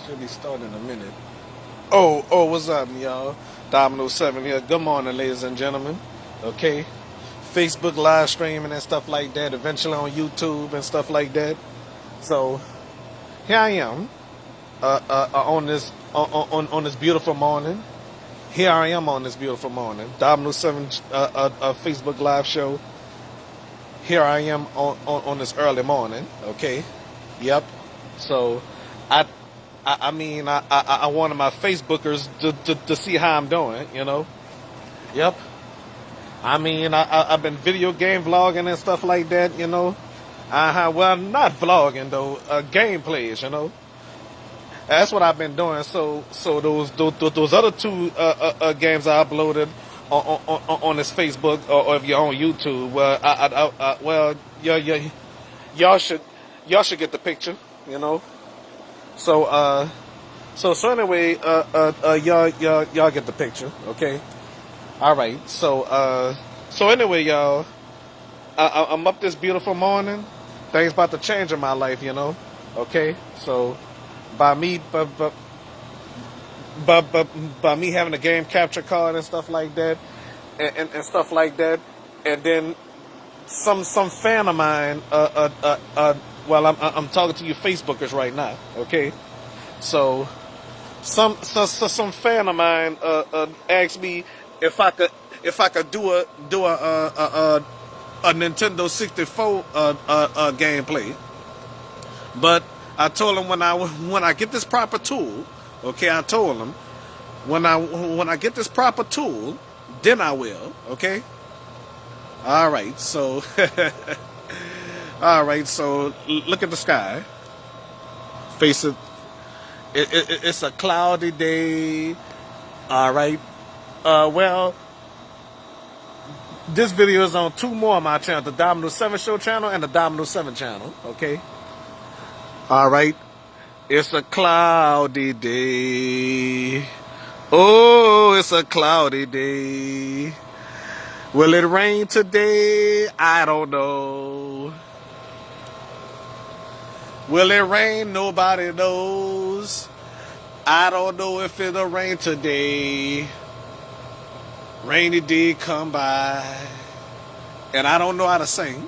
Should be starting in a minute. Oh, what's up, y'all? Domino 7 here. Good morning, ladies and gentlemen. Okay. Facebook live streaming and stuff like that. Eventually on YouTube and stuff like that. So, here I am on this beautiful morning. Here I am on this beautiful morning. Domino 7 Facebook live show. Here I am on this early morning. Okay. Yep. So, I wanted my Facebookers to see how I'm doing, you know. Yep. I've been video game vlogging and stuff like that, you know. Well, not vlogging though, gameplays, you know. That's what I've been doing. So those other two games I uploaded on this Facebook or if you're on YouTube, well, y'all should get the picture, you know. So anyway, y'all get the picture, okay? All right. So anyway, y'all, I'm up this beautiful morning. Things about to change in my life, you know. Okay. So by me having a game capture card and stuff like that, and stuff like that, and then some fan of mine, well, I'm talking to you Facebookers right now, okay? So some fan of mine asked me if I could do a Nintendo 64 gameplay, but I told him when I get this proper tool, okay? I told him when I get this proper tool, then I will, okay? All right, so all right, so look at the sky. Face it. It's a cloudy day. All right. Well, this video is on two more of my channels, the Domino 7 Show channel and the Domino 7 channel. Okay. All right. It's a cloudy day. Oh, it's a cloudy day. Will it rain today? I don't know. Will it rain? Nobody knows. I don't know if it'll rain today. Rainy day come by. And I don't know how to sing.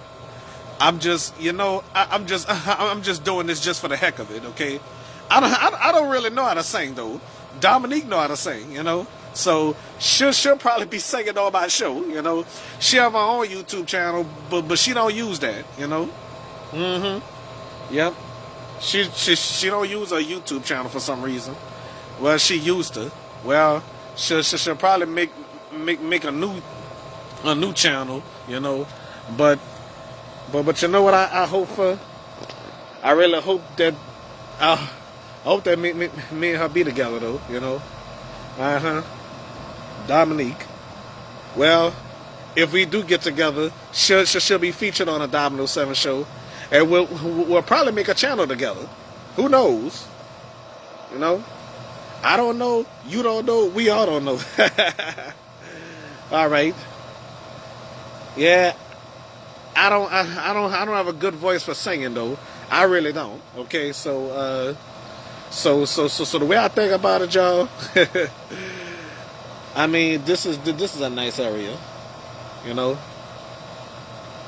I'm just, you know, I'm just doing this just for the heck of it, okay? I don't really know how to sing though. Dominique know how to sing, you know. So she'll probably be singing on my show, you know. She have her own YouTube channel, but she don't use that, you know. Yep. She don't use her YouTube channel for some reason. Well, she used to. Well, she'll probably make a new channel, you know. But you know what I hope for? I really hope that I hope that me and her be together though, you know. Dominique. Well, if we do get together, she'll be featured on a Domino 7 show. And we'll probably make a channel together. Who knows? You know? I don't know. You don't know. We all don't know. All right. Yeah. I don't have a good voice for singing though. I really don't. Okay, so the way I think about it, y'all. I mean, this is a nice area. You know?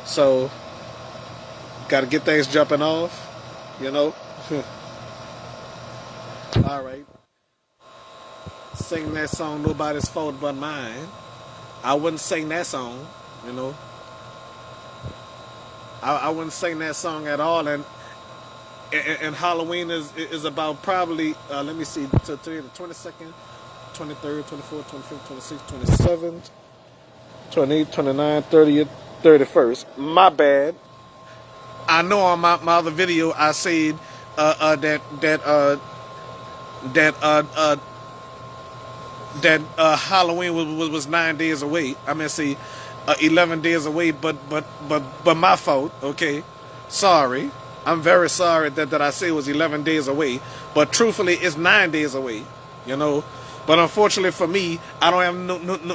So got to get things jumping off, you know. All right. Sing that song, Nobody's Fault But Mine. I wouldn't sing that song, you know. I wouldn't sing that song at all. And Halloween is about probably, let me see, today the 22nd, 23rd, 24th, 25th, 26th, 27th, 28th, 29th, 30th, 31st. My bad. I know on my other video I said that Halloween was 9 days away. 11 days away. But my fault. Okay, sorry. I'm very sorry that I say it was 11 days away. But truthfully, it's 9 days away. You know. But unfortunately for me, I don't have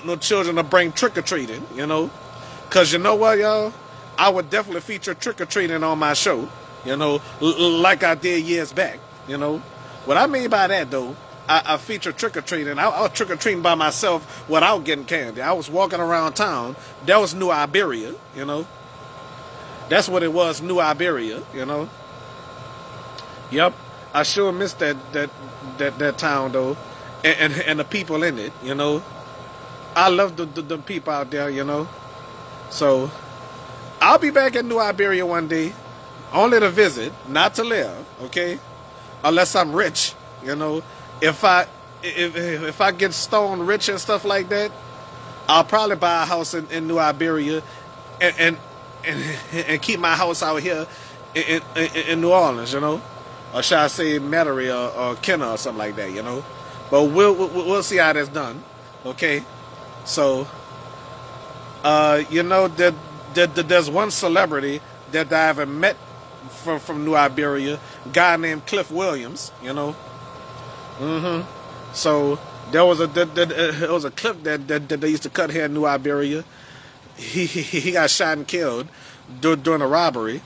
no children to bring trick or treating. You know, cause you know what, y'all. I would definitely feature trick-or-treating on my show, you know, like I did years back, you know. What I mean by that, though, I feature trick-or-treating. I was trick-or-treating by myself without getting candy. I was walking around town. That was New Iberia, you know. That's what it was, New Iberia, you know. Yep. I sure missed that town, though, and the people in it, you know. I love the people out there, you know. So, I'll be back in New Iberia one day, only to visit, not to live, okay? Unless I'm rich, you know. If I get stone rich and stuff like that, I'll probably buy a house in New Iberia, and keep my house out here in New Orleans, you know, or should I say Metairie or Kenner or something like that, you know. But we'll see how that's done, okay? So, you know, there's one celebrity that I haven't met from New Iberia, a guy named Cliff Williams, you know. So there was a clip that they used to cut here in New Iberia. He got shot and killed during a robbery,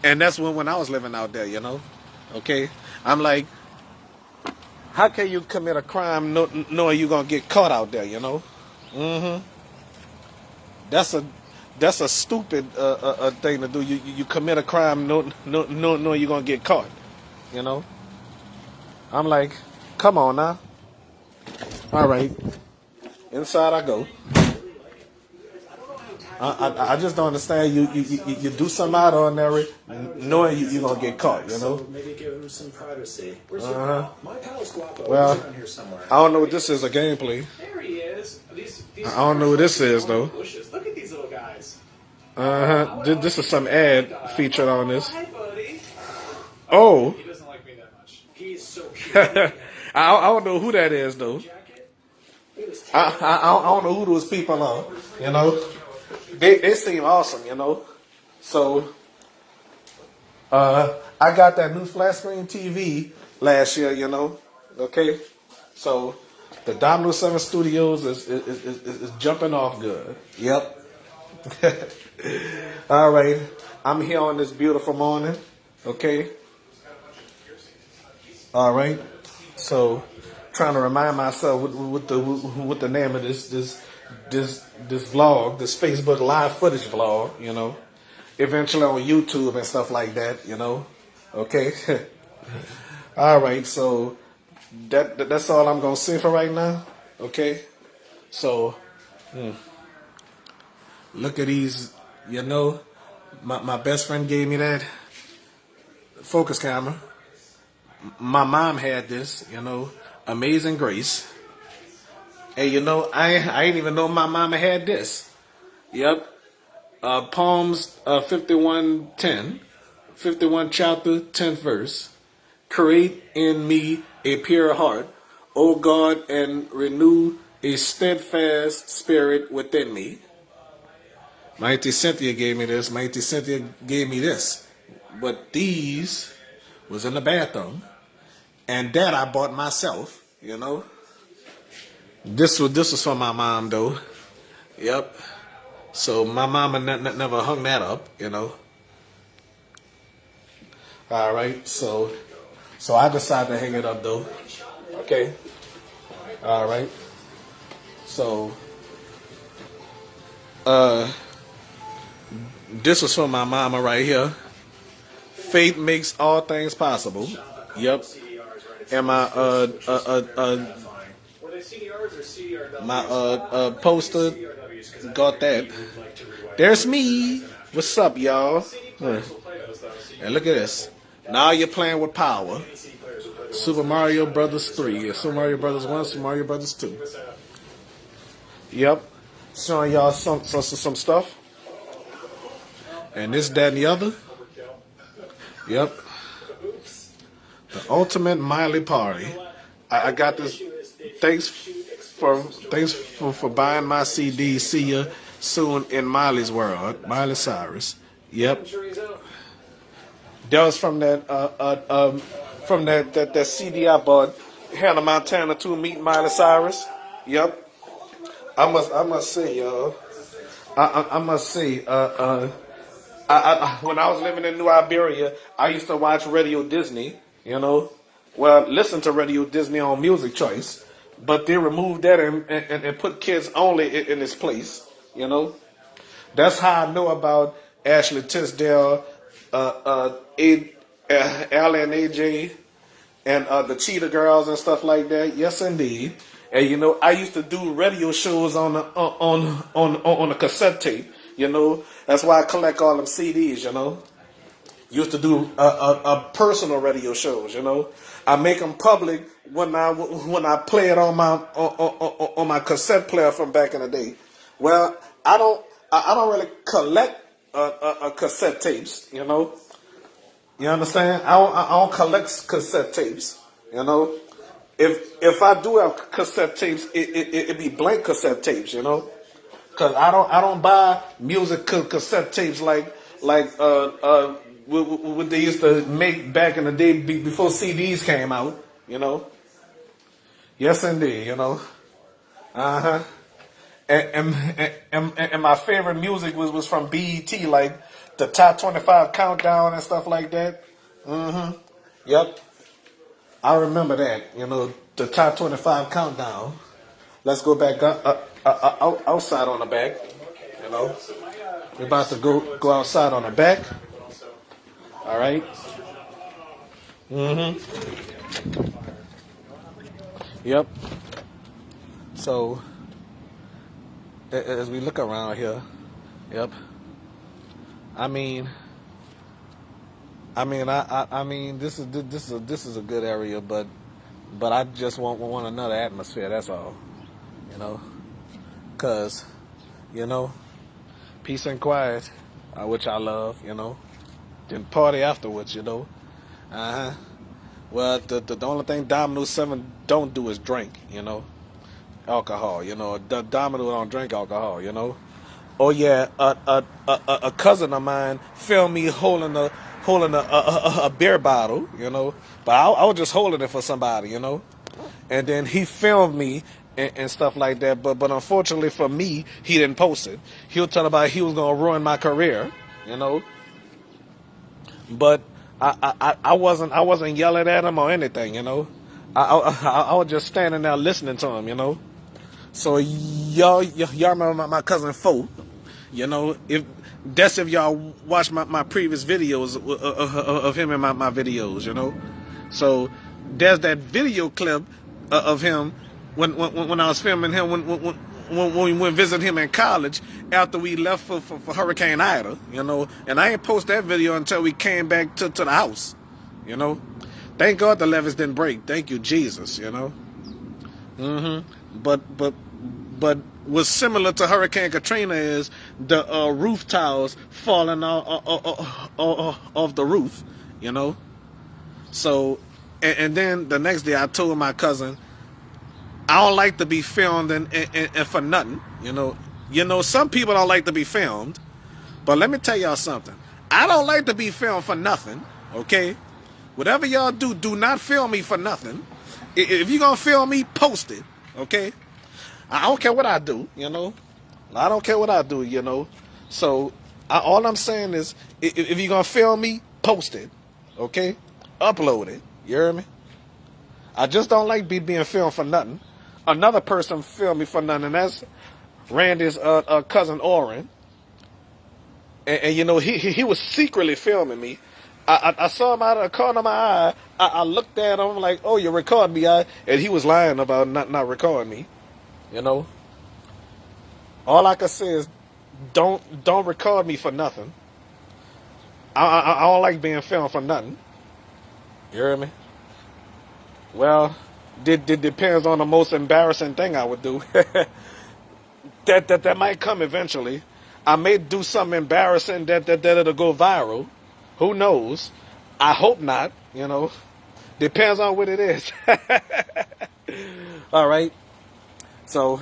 and that's when I was living out there, you know. Okay, I'm like, how can you commit a crime knowing you're gonna get caught out there, you know? That's a stupid thing to do. You commit a crime knowing you're gonna get caught, you know. I'm like, come on now. All right, inside I go. I just don't understand. You do something out ordinary, knowing you're gonna get caught. You know. So maybe give him some privacy. Where's your pal? My pal's Guapo. Well, He's around here somewhere. I don't know what this is. A gameplay. There he is. These I don't know what this is though. bushes. Look at these little guys. This is some ad featured on this. Hi, buddy. Oh. He doesn't like me that much. He's so cute. I don't know who that is though. I don't know who those people are. You know. They seem awesome, you know. So, I got that new flat screen TV last year, you know. Okay, so the Dominoes 7 Studios is jumping off good. Yep. All right, I'm here on this beautiful morning. Okay. All right. So, trying to remind myself what the name of this vlog, this Facebook live footage vlog, you know, eventually on YouTube and stuff like that, you know. Okay. All right, so that's all I'm gonna say for right now. Okay. So look at these, you know, my best friend gave me that focus camera. My mom had this, you know, Amazing Grace. And you know, I didn't even know my mama had this. Yep. Psalms 51:10, 51 chapter, 10th verse. Create in me a pure heart, O God, and renew a steadfast spirit within me. My Auntie Cynthia gave me this. My Auntie Cynthia gave me this. But these was in the bathroom. And that I bought myself, you know. This was for my mom though. Yep. So my mama never hung that up, you know. All right. So I decided to hang it up though. Okay. All right. So this was for my mama right here. Faith makes all things possible. Yep. And my poster got that. There's me. What's up, y'all? And look at this. Now you're playing with power. Super Mario Brothers 3. Super Mario Brothers 1, Super Mario Brothers 2. Yep. Showing y'all some stuff. And this, that, and the other. Yep. The ultimate Miley party. I got this. Thanks for buying my CD. See ya soon in Miley's world. Miley Cyrus. Yep. That was from that that CD I bought. Hannah Montana 2 meet Miley Cyrus. Yep. I must say, y'all. I must say. When I was living in New Iberia, I used to watch Radio Disney. You know, Well, listen to Radio Disney on Music Choice, but they removed that and put Kids Only in its place. You know, that's how I know about Ashley Tisdale, Allie and AJ, and the Cheetah Girls and stuff like that. Yes, indeed. And you know, I used to do radio shows on a cassette tape. You know, that's why I collect all them CDs. You know, used to do a personal radio shows. You know, I make them public when I play it on my cassette player from back in the day. Well, I don't really collect cassette tapes. You know. You understand? I don't collect cassette tapes. You know, if I do have cassette tapes, it be blank cassette tapes. You know, because I don't buy music cassette tapes like what they used to make back in the day before CDs came out. You know. Yes, indeed. You know. And my favorite music was from BET, like the top 25 countdown and stuff like that. Yep. I remember that, you know, the top 25 countdown. Let's go back outside on the back, you know. We're about to go outside on the back. All right. Yep. So, as we look around here, yep. I mean, this is a good area, but I just want another atmosphere. That's all, you know, 'cause, you know, peace and quiet, which I love, you know. Then party afterwards, you know. Well, the only thing Dominoes 7 don't do is drink, you know, alcohol. You know, Dominoes don't drink alcohol, you know. Oh yeah, a cousin of mine filmed me holding a beer bottle, you know. But I was just holding it for somebody, you know. And then he filmed me and stuff like that. But unfortunately for me, he didn't post it. He was talking about he was gonna ruin my career, you know. But I wasn't yelling at him or anything, you know. I was just standing there listening to him, you know. So y'all remember my cousin Fo, you know, if y'all watch my previous videos of him in my videos, you know. So there's that video clip of him when I was filming him when we went visit him in college after we left for Hurricane Ida, you know. And I ain't post that video until we came back to the house, you know. Thank God the levees didn't break. Thank you, Jesus, you know. But what's similar to Hurricane Katrina is the roof tiles falling off the roof, you know. So, and then the next day I told my cousin, I don't like to be filmed and for nothing, you know. You know, some people don't like to be filmed, but let me tell y'all something. I don't like to be filmed for nothing, okay? Whatever y'all do, do not film me for nothing. If you're going to film me, post it, okay? I don't care what I do, you know. I don't care what I do, you know. So, all I'm saying is, if you're going to film me, post it, okay? Upload it, you hear me? I just don't like being filmed for nothing. Another person filmed me for nothing, and that's Randy's cousin Oren. And you know, he was secretly filming me. I saw him out of the corner of my eye. I looked at him like, oh, you recording me? And he was lying about not recording me. You know? All I can say is, don't record me for nothing. I don't like being filmed for nothing. You hear me? Well, it depends on the most embarrassing thing I would do. that might come eventually. I may do something embarrassing that it'll go viral. Who knows? I hope not, you know. Depends on what it is. All right. So,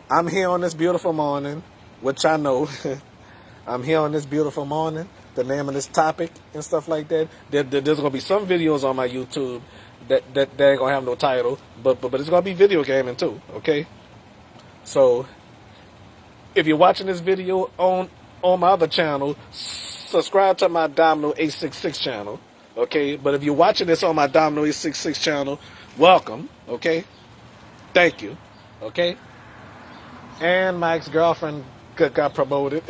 I'm here on this beautiful morning, which I know. I'm here on this beautiful morning, the name of this topic and stuff like that. There's going to be some videos on my YouTube that ain't going to have no title, but it's going to be video gaming too, okay? So, if you're watching this video on my other channel, subscribe to my Domino 866 channel, Okay, but if you're watching this on my Dominoes 66 channel, welcome. Okay, thank you. Okay, and my ex-girlfriend got promoted,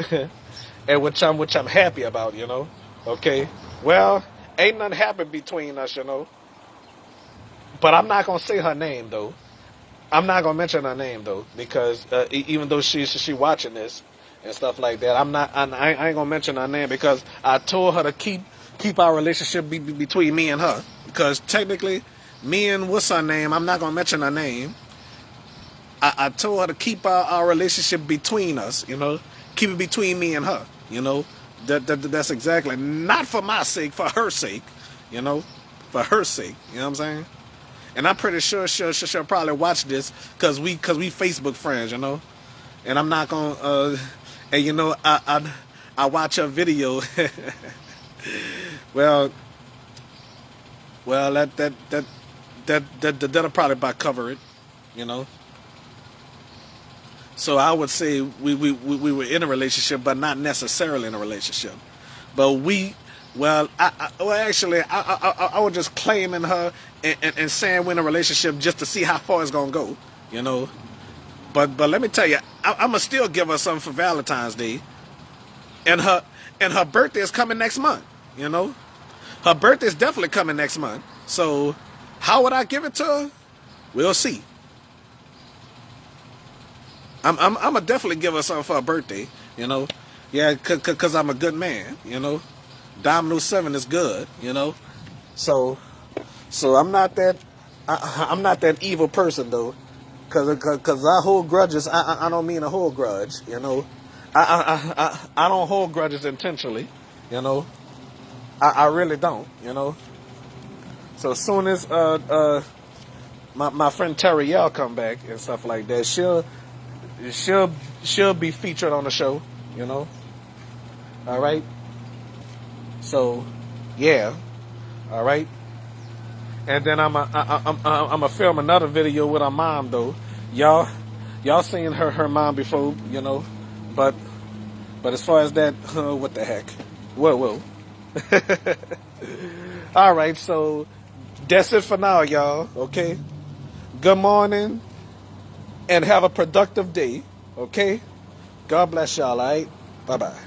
and which I'm happy about. Okay, well, ain't nothing happened between us. But I'm not gonna say her name though. I'm not gonna mention her name though, because even though she watching this and stuff like that, I ain't gonna mention her name because I told her to keep our relationship between me and her, because technically, me and what's her name, I'm not gonna mention her name. I told her to keep our relationship between us, keep it between me and her, that's exactly, not for my sake, for her sake, for her sake, you know what I'm saying? And I'm pretty sure she'll probably watch this because we Facebook friends, And I'm not gonna, and I watch her video. well, that'll probably about cover it, So I would say we were in a relationship, but not necessarily in a relationship. But I was just claiming her and saying we're in a relationship just to see how far it's gonna go, But let me tell you, I'm gonna still give her something for Valentine's Day, and her birthday is coming next month. Her birthday is definitely coming next month. So how would I give it to her? We'll see. I'm gonna definitely give her something for her birthday. Yeah, cause I'm a good man. Domino 7 is good. So I'm not that I'm not that evil person though, cause I hold grudges. I don't mean to hold grudge. I don't hold grudges intentionally. I really don't. So as soon as my friend Terrielle come back and stuff like that, she'll be featured on the show. All right. So, yeah. All right. And then I'm a film another video with her mom though. Y'all seen her mom before, But as far as that, what the heck? Whoa. All right. So that's it for now, y'all. Okay. Good morning, and have a productive day. Okay. God bless y'all. All right. Bye bye.